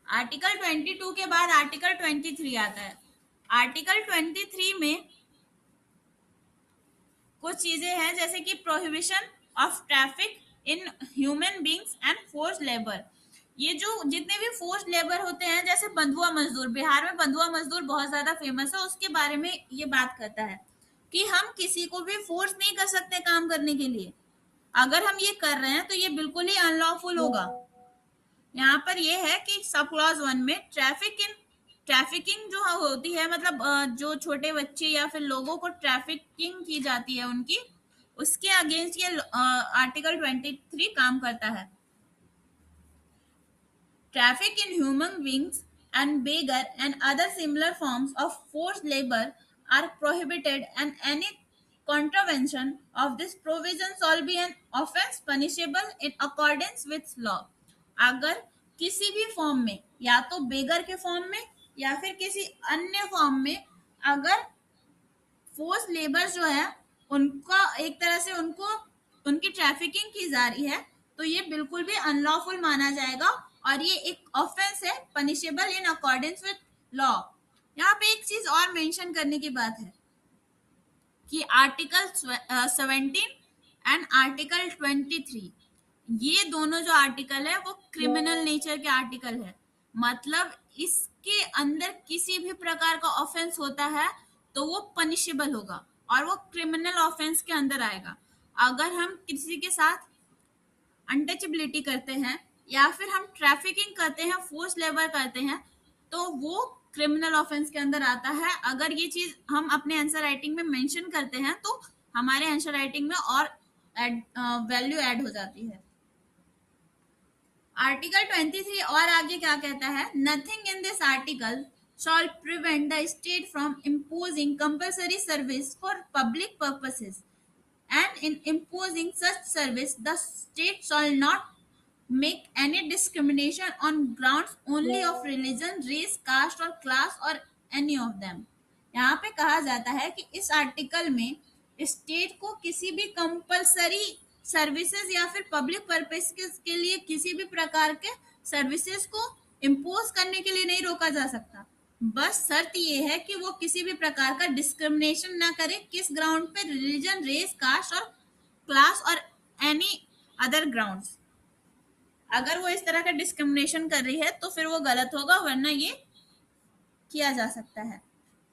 Article 22 के बाद article 23 आता है। आर्टिकल 23 में कुछ चीजें हैं जैसे कि prohibition of traffic in human beings and force labour. ये जो जितने भी फोर्स लेबर होते हैं, जैसे बंधुआ मजदूर, बिहार में बंधुआ मजदूर बहुत ज्यादा फेमस है, उसके बारे में ये बात करता है कि हम किसी को भी फोर्स नहीं कर सकते काम करने के लिए। अगर हम ये कर रहे हैं तो ये बिल्कुल ही अनलॉफुल होगा। यहाँ पर ये है कि सब क्लॉज 1 में ट्रैफिकिंग जो होती है, मतलब जो छोटे बच्चे या फिर लोगों को ट्रैफिकिंग की जाती है उनकी, उसके अगेंस्ट ये आर्टिकल 23 काम करता है। Traffic in human beings and beggar and other similar forms of forced labor are prohibited, and any contravention of this provision shall be an offense punishable in accordance with law। अगर किसी भी form में, या तो बेगर के form में या फिर किसी अन्य फॉर्म में, अगर फोर्स लेबर जो है उनका एक तरह से उनको उनकी ट्रैफिकिंग की जा रही है, तो ये बिल्कुल भी अनलॉफुल माना जाएगा और ये एक ऑफेंस है, punishable in accordance with law. यहाँ पे एक चीज और मेंशन करने की बात है कि आर्टिकल 17 एंड आर्टिकल 23, ये दोनों जो आर्टिकल है वो क्रिमिनल नेचर के आर्टिकल है। मतलब इसके अंदर किसी भी प्रकार का ऑफेंस होता है तो वो पनिशेबल होगा और वो क्रिमिनल ऑफेंस के अंदर आएगा। अगर हम किसी के साथ अनटचेबिलिटी करते हैं या फिर हम ट्रैफिकिंग करते हैं, फोर्स लेबर करते हैं, तो वो क्रिमिनल ऑफेंस के अंदर आता है। अगर ये चीज हम अपने आंसर राइटिंग में मेंशन करते हैं तो हमारे आंसर राइटिंग में और वैल्यू ऐड हो जाती है। आर्टिकल 23 और आगे क्या कहता है, nothing in this article shawl prevent the state from imposing compulsory service for public purposes, and in imposing such service the state shall not make any discrimination on grounds only of religion, race, caste or class or any of them। यहाँ पे कहा जाता है कि इस article में state को किसी भी कंपलसरी सर्विसेज या फिर पब्लिक पर्पस के लिए किसी भी प्रकार के सर्विसेज को इम्पोज करने के लिए नहीं रोका जा सकता। बस शर्त ये है कि वो किसी भी प्रकार का डिस्क्रिमिनेशन ना करे, किस ग्राउंड पे, रिलीजन, रेस, कास्ट और क्लास और एनी अदर ग्राउंड्स। अगर वो इस तरह का डिस्क्रिमिनेशन कर रही है तो फिर वो गलत होगा, वरना ये किया जा सकता है।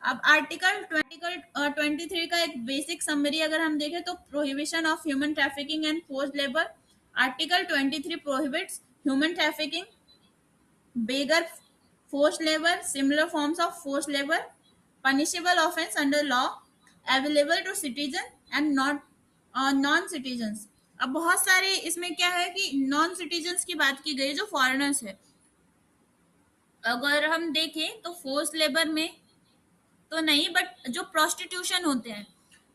अब आर्टिकल 23 का एक बेसिक समरी अगर हम देखें तो prohibition of human trafficking and forced labour. Article 23 prohibits human trafficking, beggar, forced labor, similar forms of forced labor, punishable offense under law, available to citizen and not non citizens। अब बहुत सारे इसमें क्या है कि नॉन सिटीजन्स की बात की गई जो फॉरेनर्स है। अगर हम देखें तो फोर्स लेबर में तो नहीं, बट जो प्रोस्टिट्यूशन होते हैं,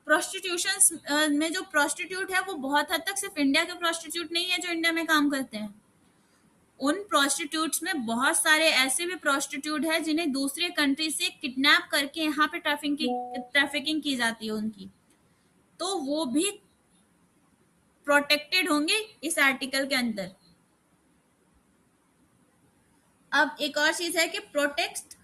प्रोस्टिट्यूशन में जो प्रोस्टिट्यूट है वो बहुत हद तक सिर्फ इंडिया के प्रोस्टिट्यूट नहीं है जो इंडिया में काम करते हैं। उन प्रोस्टिट्यूट्स में बहुत सारे ऐसे भी प्रोस्टिट्यूट है जिन्हें दूसरे कंट्री से किडनैप करके यहाँ पे ट्रैफिकिंग की जाती है उनकी, तो वो भी प्रोटेक्टेड होंगे इस आर्टिकल के अंदर। अब एक और चीज है कि protect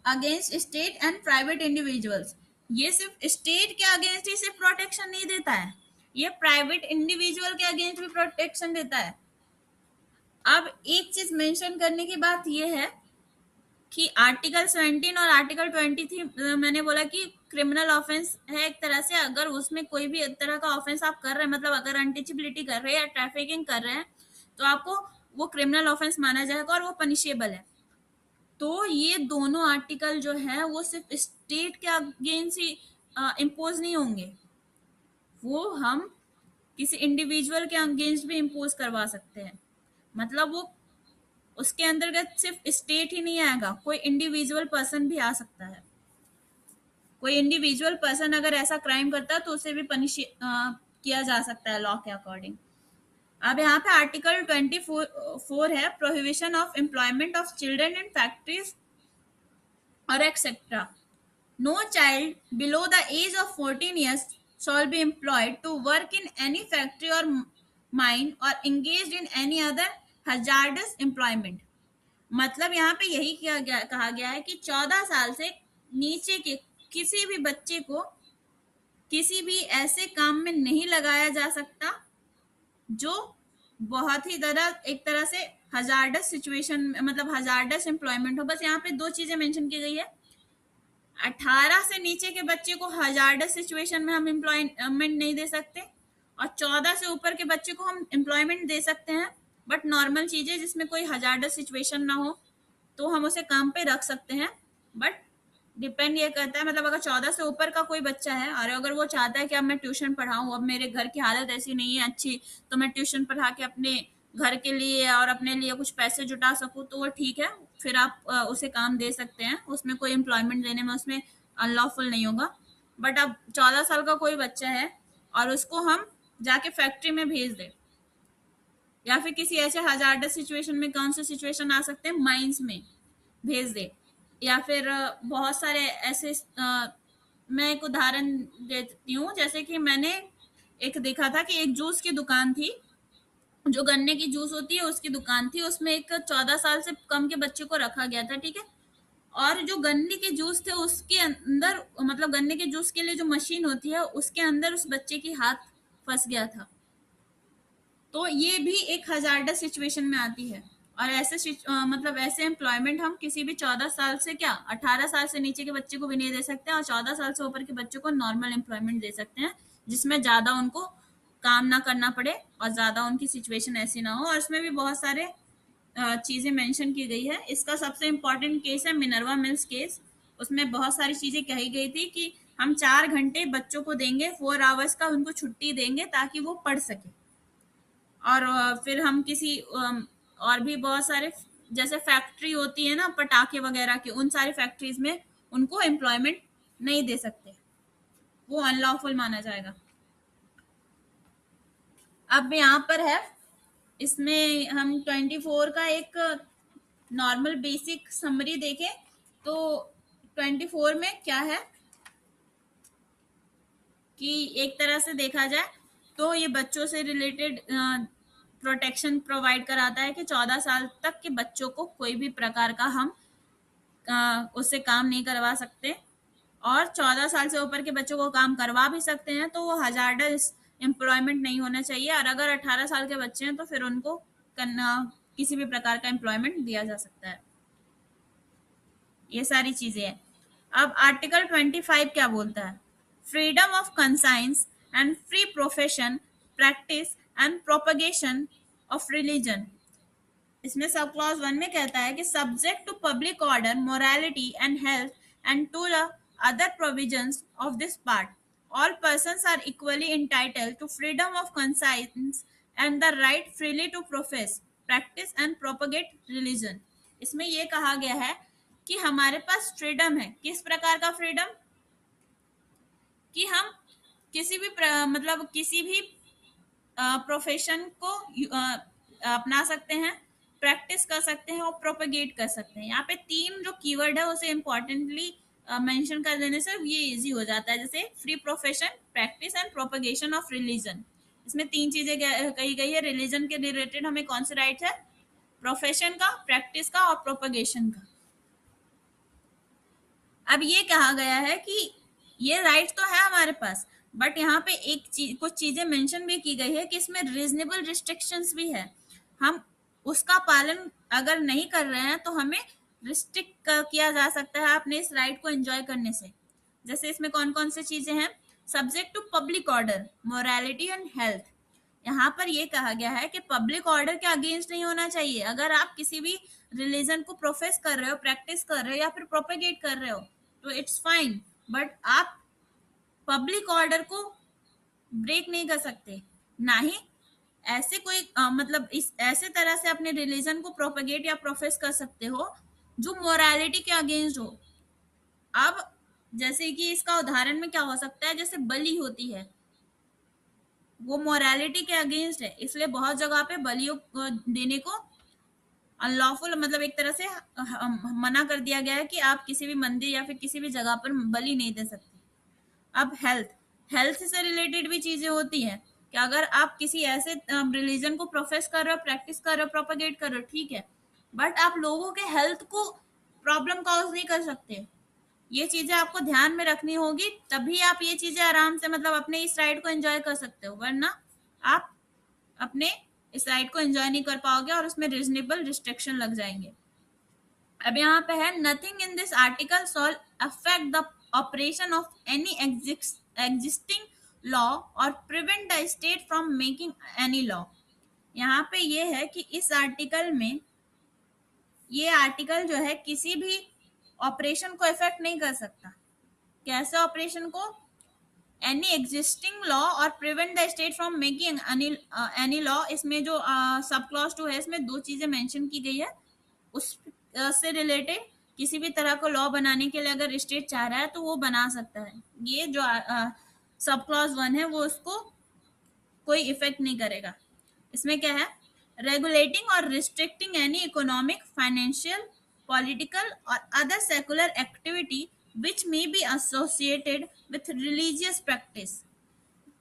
against state and private individuals. ये सिर्फ स्टेट के अगेंस्ट ही सिर्फ प्रोटेक्शन नहीं देता है, ये प्राइवेट इंडिविजुअल के अगेंस्ट भी प्रोटेक्शन देता है। अब एक चीज मेंशन करने की बात यह है कि आर्टिकल 17 और आर्टिकल 23 मैंने बोला कि क्रिमिनल ऑफेंस है एक तरह से। अगर उसमें कोई भी तरह का ऑफेंस आप कर रहे हैं, मतलब अगर अनटचेबिलिटी कर रहे हैं या ट्रैफिकिंग कर रहे हैं, तो आपको वो क्रिमिनल ऑफेंस माना जाएगा और वो पनिशेबल है। तो ये दोनों आर्टिकल जो है वो सिर्फ स्टेट के अगेंस्ट ही इम्पोज नहीं होंगे, वो हम किसी इंडिविजुअल के अगेंस्ट भी इम्पोज करवा सकते हैं। मतलब वो उसके अंतर्गत सिर्फ स्टेट ही नहीं आएगा, कोई इंडिविजुअल पर्सन भी आ सकता है। कोई इंडिविजुअल पर्सन अगर ऐसा क्राइम करता है तो उसे भी पनिश किया जा सकता है लॉ के अकॉर्डिंग। अब यहाँ पे आर्टिकल 24 है, prohibition of employment of children in factories और etcetera. No child below the age of 14 years shall be employed to work in any factory or mine or engaged in any other hazardous employment। मतलब यहाँ पे यही कहा गया है कि 14 साल से नीचे के किसी भी बच्चे को किसी भी ऐसे काम में नहीं लगाया जा सकता जो बहुत ही तरह एक तरह से हजार्डस सिचुएशन, मतलब हजार्डस एम्प्लॉयमेंट हो। बस यहाँ पे दो चीजें मेंशन की गई है। 18 से नीचे के बच्चे को हजार्डस सिचुएशन में हम एम्प्लॉयमेंट नहीं दे सकते, और 14 से ऊपर के बच्चे को हम एम्प्लॉयमेंट दे सकते हैं, बट नॉर्मल चीजें जिसमें कोई हजार्डस सिचुएशन ना हो तो हम उसे काम पे रख सकते हैं। बट डिपेंड ये करता है, मतलब अगर 14 से ऊपर का कोई बच्चा है और अगर वो चाहता है कि अब मैं ट्यूशन पढ़ाऊं, अब मेरे घर की हालत ऐसी नहीं है अच्छी, तो मैं ट्यूशन पढ़ा के अपने घर के लिए और अपने लिए कुछ पैसे जुटा सकूं, तो वो ठीक है, फिर आप उसे काम दे सकते हैं, उसमें कोई एम्प्लॉयमेंट देने में उसमें अनलॉफुल नहीं होगा। बट अब 14 साल का कोई बच्चा है और उसको हम जाके फैक्ट्री में भेज दें, या फिर किसी ऐसे हजार्डस सिचुएशन में, कौन से सिचुएशन आ सकते हैं, माइंस में भेज दे, या फिर बहुत सारे ऐसे मैं एक उदाहरण देती हूँ। जैसे कि मैंने एक देखा था कि एक जूस की दुकान थी, जो गन्ने की जूस होती है उसकी दुकान थी, उसमें एक 14 साल से कम के बच्चे को रखा गया था, ठीक है। और जो गन्ने के जूस थे उसके अंदर, मतलब गन्ने के जूस के लिए जो मशीन होती है उसके अंदर उस बच्चे की हाथ फंस गया था। तो ये भी एक हजार्डस सिचुएशन में आती है। और ऐसे मतलब ऐसे एम्प्लॉयमेंट हम किसी भी 14 साल से, क्या 18 साल से नीचे के बच्चे को भी नहीं दे सकते, और 14 साल से ऊपर के बच्चों को नॉर्मल एम्प्लॉयमेंट दे सकते हैं, जिसमें ज्यादा उनको काम ना करना पड़े और ज्यादा उनकी सिचुएशन ऐसी ना हो। और इसमें भी बहुत सारे चीजें मेंशन की गई है। इसका सबसे इम्पोर्टेंट केस है मिनर्वा मिल्स केस। उसमें बहुत सारी चीजें कही गई थी कि हम 4 घंटे बच्चों को देंगे, 4 आवर्स का उनको छुट्टी देंगे ताकि वो पढ़ सके। और फिर हम किसी और भी बहुत सारे, जैसे फैक्ट्री होती है ना पटाखे वगैरह की, उन सारी फैक्ट्रीज में उनको एम्प्लॉयमेंट नहीं दे सकते, वो अनलॉफुल माना जाएगा। अब यहाँ पर है, इसमें हम 24 का एक नॉर्मल बेसिक समरी देखें तो 24 में क्या है कि एक तरह से देखा जाए तो ये बच्चों से रिलेटेड प्रोटेक्शन प्रोवाइड कराता है कि 14 साल तक के बच्चों को कोई भी प्रकार का हम उससे काम नहीं करवा सकते, और 14 साल से ऊपर के बच्चों को काम करवा भी सकते हैं तो वो हजार्डस एम्प्लॉयमेंट नहीं होना चाहिए। और अगर 18 साल के बच्चे हैं तो फिर उनको किसी भी प्रकार का एम्प्लॉयमेंट दिया जा सकता है। ये सारी चीजें हैं। अब आर्टिकल 25 क्या बोलता है? Freedom of conscience and free profession, practice and propagation of religion. इसमें सब क्लॉज 1 में कहता है कि subject to public order, morality and health and to the other provisions of this part, all persons are equally entitled to freedom of conscience and the right freely to profess, practice and propagate religion। इसमें यह कहा गया है कि हमारे पास freedom है। किस प्रकार का फ्रीडम? कि हम किसी भी मतलब किसी भी प्रोफेशन को अपना सकते हैं, प्रैक्टिस कर सकते हैं और प्रोपेगेट कर सकते हैं। यहाँ पे 3 जो कीवर्ड है उसे इम्पोर्टेंटली मेंशन कर देने से ये इजी हो जाता है, जैसे free profession, practice and propagation of religion. इसमें 3 चीजें कही गई है। रिलीजन के रिलेटेड हमें कौन से राइट है? प्रोफेशन का, प्रैक्टिस का और प्रोपेगेशन का। अब ये कहा गया है कि ये राइट तो है हमारे पास, बट यहाँ पे एक चीज, कुछ चीजें मेंशन भी की गई है कि इसमें रीजनेबल रिस्ट्रिक्शंस भी है। हम उसका पालन अगर नहीं कर रहे हैं तो हमें रिस्ट्रिक्ट किया जा सकता है अपने इस राइट को एंजॉय करने से। जैसे इसमें कौन कौन सी चीजें हैं? Subject to public order, morality and health. यहाँ पर ये कहा गया है कि पब्लिक ऑर्डर के अगेंस्ट नहीं होना चाहिए। अगर आप किसी भी रिलीजन को प्रोफेस कर रहे हो, प्रैक्टिस कर रहे हो या फिर प्रोपेगेट कर रहे हो तो इट्स फाइन, बट आप पब्लिक ऑर्डर को ब्रेक नहीं कर सकते, ना ही ऐसे कोई मतलब इस ऐसे तरह से अपने रिलीजन को प्रोपेगेट या प्रोफेस कर सकते हो जो मोरालिटी के अगेंस्ट हो। अब जैसे कि इसका उदाहरण में क्या हो सकता है, जैसे बलि होती है, वो मोरालिटी के अगेंस्ट है, इसलिए बहुत जगह पे बलियों देने को अनलॉफुल, मतलब एक तरह से मना कर दिया गया है कि आप किसी भी मंदिर या फिर किसी भी जगह पर बलि नहीं दे सकते। अब हेल्थ, हेल्थ से रिलेटेड भी चीजें होती हैं कि अगर आप किसी ऐसे रिलीजन को प्रोफेस कर रहे हो, प्रैक्टिस कर रहे हो, प्रोपेगेट कर रहे हो, ठीक है, बट आप लोगों के हेल्थ को प्रॉब्लम कॉज नहीं कर सकते। ये चीजें आपको ध्यान में रखनी होगी, तभी आप ये चीजें आराम से मतलब अपने इस राइड को एंजॉय कर सकते हो, वरना आप अपने इस राइड को एंजॉय नहीं कर पाओगे और उसमें रीजनेबल रिस्ट्रिक्शन लग जाएंगे। अब यहाँ पे है, nothing in this article shall affect the operation of any existing law or prevent the state from making any law. यहाँ पे ये है कि इस आर्टिकल में, ये आर्टिकल जो है किसी भी ऑपरेशन को इफेक्ट नहीं कर सकता। कैसे ऑपरेशन को? Any existing law or prevent the state from making any law. इसमें जो सब क्लॉज 2 है, इसमें दो चीजें मेंशन की गई है। उस से रिलेटेड किसी भी तरह को लॉ बनाने के लिए अगर स्टेट चाह रहा है तो वो बना सकता है। ये जो सब क्लॉज 1 है वो उसको कोई इफेक्ट नहीं करेगा। इसमें क्या है? Regulating or restricting any economic, financial, political or other secular activity which may be associated with religious practice.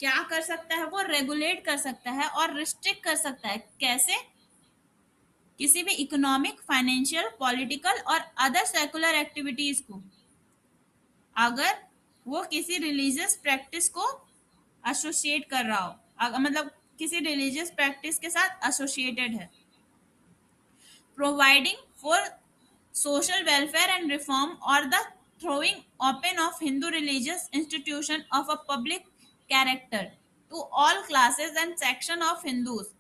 क्या कर सकता है? वो रेगुलेट कर सकता है और रिस्ट्रिक्ट कर सकता है। कैसे? किसी भी economic, financial, political or other secular activities को, अगर वो किसी रिलीजियस प्रैक्टिस को एसोसिएट कर रहा हो, मतलब किसी रिलीजियस प्रैक्टिस के साथ एसोसिएटेड है। Providing for social welfare and reform or the throwing open of Hindu religious institution of a public character to all classes and section of Hindus।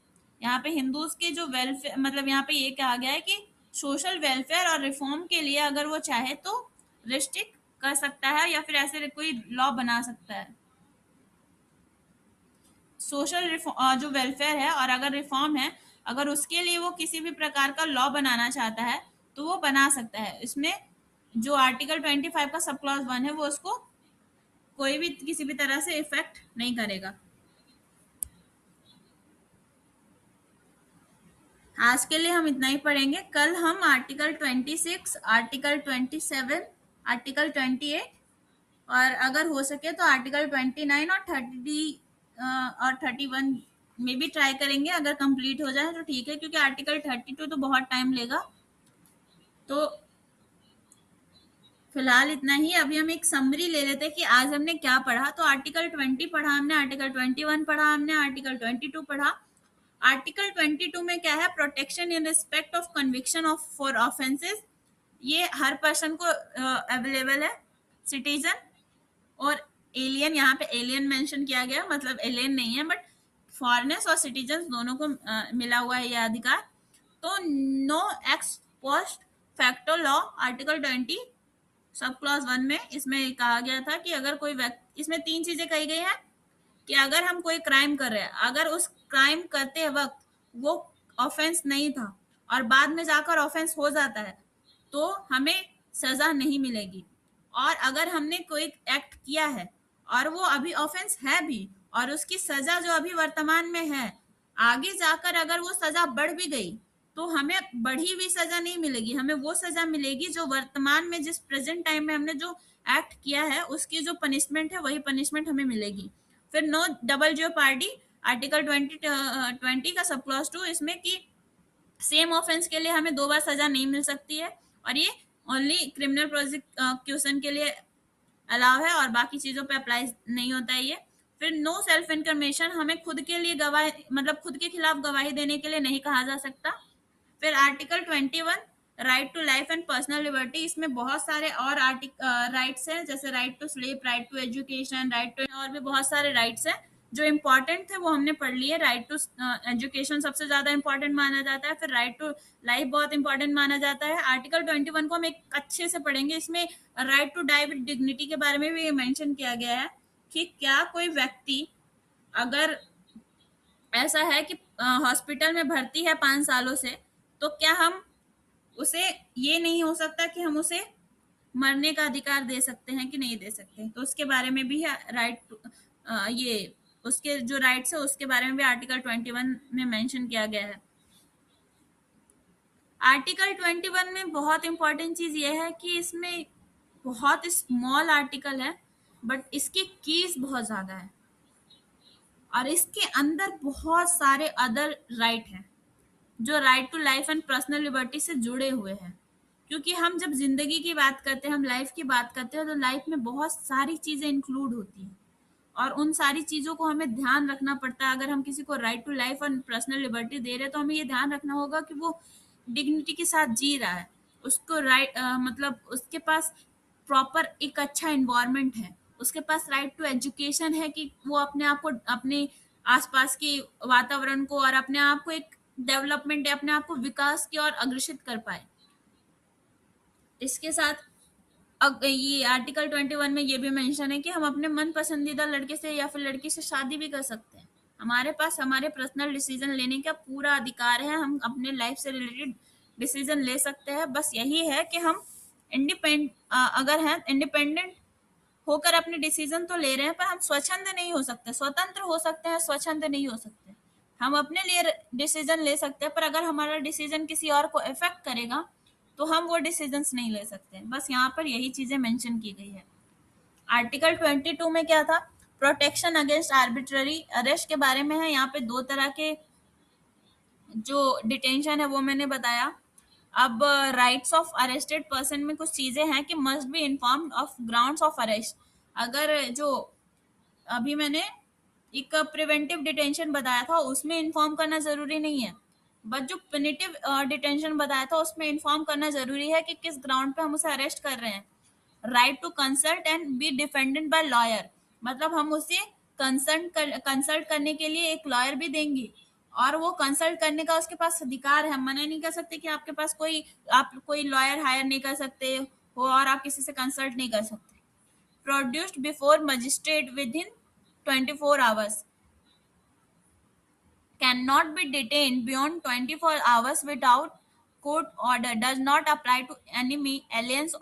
यहाँ पे हिंदूज के जो वेलफेयर, मतलब यहाँ पे ये कहा गया है कि सोशल वेलफेयर और रिफॉर्म के लिए अगर वो चाहे तो रिस्ट्रिक्ट कर सकता है या फिर ऐसे कोई लॉ बना सकता है। सोशल जो वेलफेयर है और अगर रिफॉर्म है, अगर उसके लिए वो किसी भी प्रकार का लॉ बनाना चाहता है तो वो बना सकता है। इसमें जो आर्टिकल 25 का सब क्लॉज 1 है वो उसको कोई भी किसी भी तरह से इफेक्ट नहीं करेगा। आज के लिए हम इतना ही पढ़ेंगे। कल हम आर्टिकल 26, आर्टिकल 27, आर्टिकल 28 और अगर हो सके तो आर्टिकल 29 और 30 और 31 में भी ट्राई करेंगे। अगर कंप्लीट हो जाए तो ठीक है, क्योंकि आर्टिकल 32 तो बहुत टाइम लेगा। तो फिलहाल इतना ही। अभी हम एक समरी ले लेते हैं कि आज हमने क्या पढ़ा। तो आर्टिकल 20 पढ़ा हमने, आर्टिकल 21 पढ़ा हमने, आर्टिकल 22 पढ़ा। आर्टिकल 22 में क्या है? Protection in respect of conviction of for offences. ये हर पर्सन को अवेलेबल है। सिटीजन और एलियन, यहाँ पे एलियन मेंशन किया गया, मतलब एलियन नहीं है बट फॉरेनर्स और सिटीजन दोनों को मिला हुआ है ये अधिकार। तो no ex post facto law, article 20 sub clause 1 में इसमें कहा गया था कि अगर कोई व्यक्ति, इसमें तीन चीजें कही गई है कि अगर हम कोई क्राइम कर रहे हैं, अगर उस क्राइम करते वक्त वो ऑफेंस नहीं था और बाद में जाकर ऑफेंस हो जाता है तो हमें सजा नहीं मिलेगी। और अगर हमने कोई एक्ट किया है और वो अभी ऑफेंस है भी और उसकी सजा जो अभी वर्तमान में है, आगे जाकर अगर वो सजा बढ़ भी गई तो हमें बढ़ी हुई सजा नहीं मिलेगी, हमें वो सजा मिलेगी जो वर्तमान में, जिस प्रेजेंट टाइम में हमने जो एक्ट किया है उसकी जो पनिशमेंट है वही पनिशमेंट हमें मिलेगी। फिर नो डबल जियो पार्टी, आर्टिकल 20 का सब क्लॉज 2, इसमें कि सेम ऑफेंस के लिए हमें दो बार सजा नहीं मिल सकती है और ये ओनली क्रिमिनल प्रोसिक्यूशन के लिए अलाउ है और बाकी चीजों पे अप्लाई नहीं होता है ये। फिर नो सेल्फ इंफॉर्मेशन, हमें खुद के लिए गवाही, मतलब खुद के खिलाफ गवाही देने के लिए नहीं कहा जा सकता। फिर article 21 right to life and personal liberty, इसमें बहुत सारे और राइट्स हैं, जैसे right to sleep, right to education, right to, और भी बहुत सारे राइट्स हैं जो इम्पोर्टेंट थे वो हमने पढ़ लिए। राइट टू एजुकेशन सबसे ज्यादा इंपॉर्टेंट माना जाता है, फिर राइट टू लाइफ बहुत इंपॉर्टेंट माना जाता है। आर्टिकल 21 को हम एक अच्छे से पढ़ेंगे। इसमें right to die with dignity के बारे में भी मेंशन किया गया है कि क्या कोई व्यक्ति अगर ऐसा है कि हॉस्पिटल में भर्ती है 5 सालों से, तो क्या हम उसे, ये नहीं हो सकता कि हम उसे मरने का अधिकार दे सकते हैं कि नहीं दे सकते, तो उसके बारे में भी राइट, ये उसके जो राइट्स है उसके बारे में भी आर्टिकल 21 में मेंशन किया गया है। आर्टिकल 21 में बहुत इंपॉर्टेंट चीज ये है कि इसमें बहुत स्मॉल आर्टिकल है बट इसकी कीज बहुत ज्यादा है और इसके अंदर बहुत सारे अदर राइट हैं जो right to life and personal liberty से जुड़े हुए हैं। क्योंकि हम जब जिंदगी की बात करते हैं, हम लाइफ की बात करते हैं, तो लाइफ में बहुत सारी चीजें इंक्लूड होती हैं और उन सारी चीजों को हमें ध्यान रखना पड़ता है। अगर हम किसी को राइट टू लाइफ और पर्सनल लिबर्टी दे रहे हैं, तो हमें ये ध्यान रखना होगा कि वो डिग्निटी के साथ जी रहा है, उसको राइट मतलब उसके पास प्रॉपर एक अच्छा इन्वायरमेंट है, उसके पास राइट टू एजुकेशन है कि वो अपने आप को, अपने आसपास के वातावरण को और अपने आप को एक डेवलपमेंट या अपने आप को विकास की ओर अग्रसित कर पाए। इसके साथ ये आर्टिकल 21 में ये भी मेंशन है कि हम अपने मन पसंदीदा लड़के से या फिर लड़की से शादी भी कर सकते हैं। हमारे पास हमारे पर्सनल डिसीजन लेने का पूरा अधिकार है, हम अपने लाइफ से रिलेटेड डिसीजन ले सकते हैं। बस यही है कि हम अगर हैं इंडिपेंडेंट होकर अपने डिसीजन तो ले रहे हैं, पर हम स्वच्छंद नहीं हो सकते। स्वतंत्र हो सकते हैं, स्वच्छंद नहीं हो सकते। हम अपने लिए डिसीजन ले सकते हैं, पर अगर हमारा डिसीजन किसी और को इफेक्ट करेगा तो हम वो डिसीजंस नहीं ले सकते। बस यहाँ पर यही चीजें मेंशन की गई है। आर्टिकल 22 में क्या था, प्रोटेक्शन अगेंस्ट आर्बिट्ररी अरेस्ट के बारे में है। यहाँ पे दो तरह के जो डिटेंशन है वो मैंने बताया। अब राइट्स ऑफ अरेस्टेड पर्सन में कुछ चीजें हैं कि must be informed of grounds of arrest. अगर जो अभी मैंने एक प्रिवेंटिव डिटेंशन बताया था उसमें इन्फॉर्म करना जरूरी नहीं है, बट जो पिनिटिव डिटेंशन बताया था उसमें इन्फॉर्म करना जरूरी है कि किस ग्राउंड पे हम उसे अरेस्ट कर रहे हैं। Right to consult and be defended by lawyer, मतलब हम उसे कंसल्ट करने के लिए एक लॉयर भी देंगे और वो कंसल्ट करने का उसके पास अधिकार है। हम मना नहीं कर सकते कि आपके पास आप कोई लॉयर हायर नहीं कर सकते हो और आप किसी से कंसल्ट नहीं कर सकते। Produced before magistrate with in 24 hours, cannot be detained beyond 24 hours without court order, does not apply to enemy aliens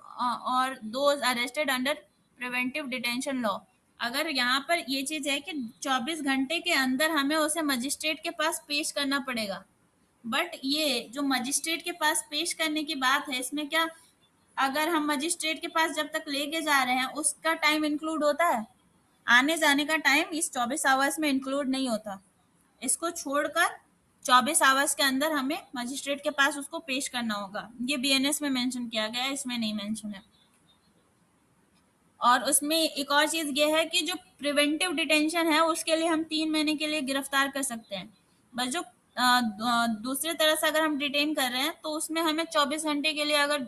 or those arrested under preventive detention law। अगर यहाँ पर ये चीज है कि 24 घंटे के अंदर हमें उसे मजिस्ट्रेट के पास पेश करना पड़ेगा, बट ये जो मजिस्ट्रेट के पास पेश करने की बात है इसमें क्या, अगर हम मजिस्ट्रेट के पास जब तक लेके जा रहे हैं उसका टाइम इंक्लूड होता है, आने जाने का टाइम इस 24 आवर्स में इंक्लूड नहीं होता। इसको छोड़कर 24 आवर्स के अंदर हमें मजिस्ट्रेट के पास उसको पेश करना होगा। ये बीएनएस में मेंशन किया गया है, इसमें नहीं मेंशन है। और उसमें एक और चीज ये है कि जो प्रिवेंटिव डिटेंशन है उसके लिए हम 3 महीने के लिए गिरफ्तार कर सकते हैं। बस जो दूसरी तरह से अगर हम डिटेन कर रहे हैं तो उसमें हमें 24 घंटे के लिए अगर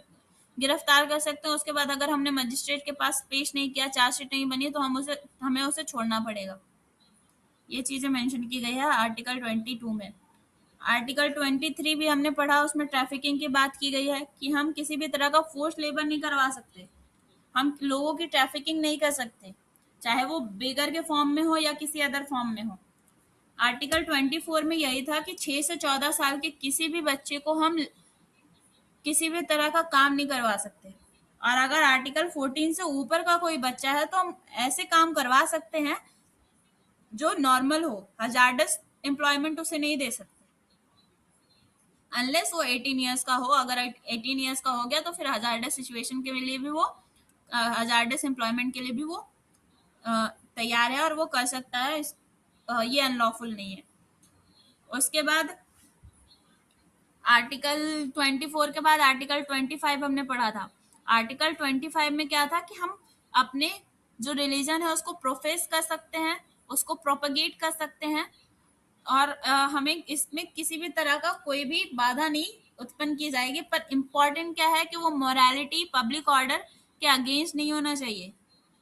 गिरफ्तार कर सकते हैं, उसके बाद अगर हमने मजिस्ट्रेट के पास पेश नहीं किया, चार्जशीट नहीं बनी, तो हमें उसे छोड़ना पड़ेगा। ये चीजें मेंशन की गई है आर्टिकल 22 में। आर्टिकल 23 भी हमने पढ़ा, उसमें ट्रैफिकिंग की बात की गई है कि हम किसी भी तरह का फोर्स लेबर नहीं करवा सकते, हम लोगों की ट्रैफिकिंग नहीं कर सकते, चाहे वो बेगर के फॉर्म में हो या किसी अदर फॉर्म में हो। आर्टिकल 24 में यही था कि 6 से 14 साल के किसी भी बच्चे को हम किसी भी तरह का काम नहीं करवा सकते। और अगर आर्टिकल 14 से ऊपर का कोई बच्चा है तो हम ऐसे काम करवा सकते हैं जो नॉर्मल हो, हजार्डस एम्प्लॉयमेंट उसे नहीं दे सकते अनलेस वो 18 ईयर्स का हो। अगर 18 ईयर्स का हो गया तो फिर हजार्डस सिचुएशन के लिए भी वो, हजार्डस एम्प्लॉयमेंट के लिए भी वो तैयार है और वो कर सकता है। ये अनलॉफुल नहीं है। उसके बाद आर्टिकल 24 के बाद आर्टिकल 25 हमने पढ़ा था। आर्टिकल 25 में क्या था कि हम अपने जो रिलीजन है उसको प्रोफेस कर सकते हैं, उसको प्रोपगेट कर सकते हैं और हमें इसमें किसी भी तरह का कोई भी बाधा नहीं उत्पन्न की जाएगी। पर इम्पोर्टेंट क्या है कि वो मोरालिटी, पब्लिक ऑर्डर के अगेंस्ट नहीं होना चाहिए,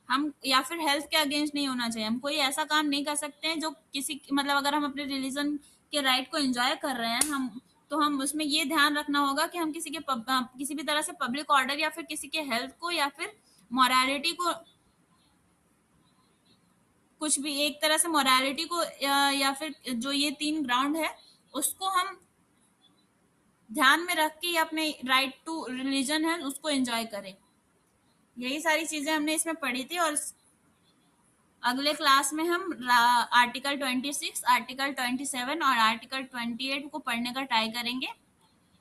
हम या फिर हेल्थ के अगेंस्ट नहीं होना चाहिए। हम कोई ऐसा काम नहीं कर सकते हैं जो किसी, मतलब अगर हम अपने रिलीजन के राइट को एंजॉय कर रहे हैं हम, तो हम उसमें ये ध्यान रखना होगा कि हम किसी भी तरह से पब्लिक ऑर्डर या फिर किसी के हेल्थ को या फिर मोरालिटी को, कुछ भी एक तरह से मोरालिटी को या फिर जो ये 3 ग्राउंड है उसको हम ध्यान में रख के अपने राइट टू रिलीजन है उसको एंजॉय करें। यही सारी चीजें हमने इसमें पढ़ी थी और अगले क्लास में हम आर्टिकल 26, आर्टिकल 27 और आर्टिकल 28 को पढ़ने का ट्राई करेंगे।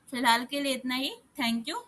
फिलहाल के लिए इतना ही। Thank you.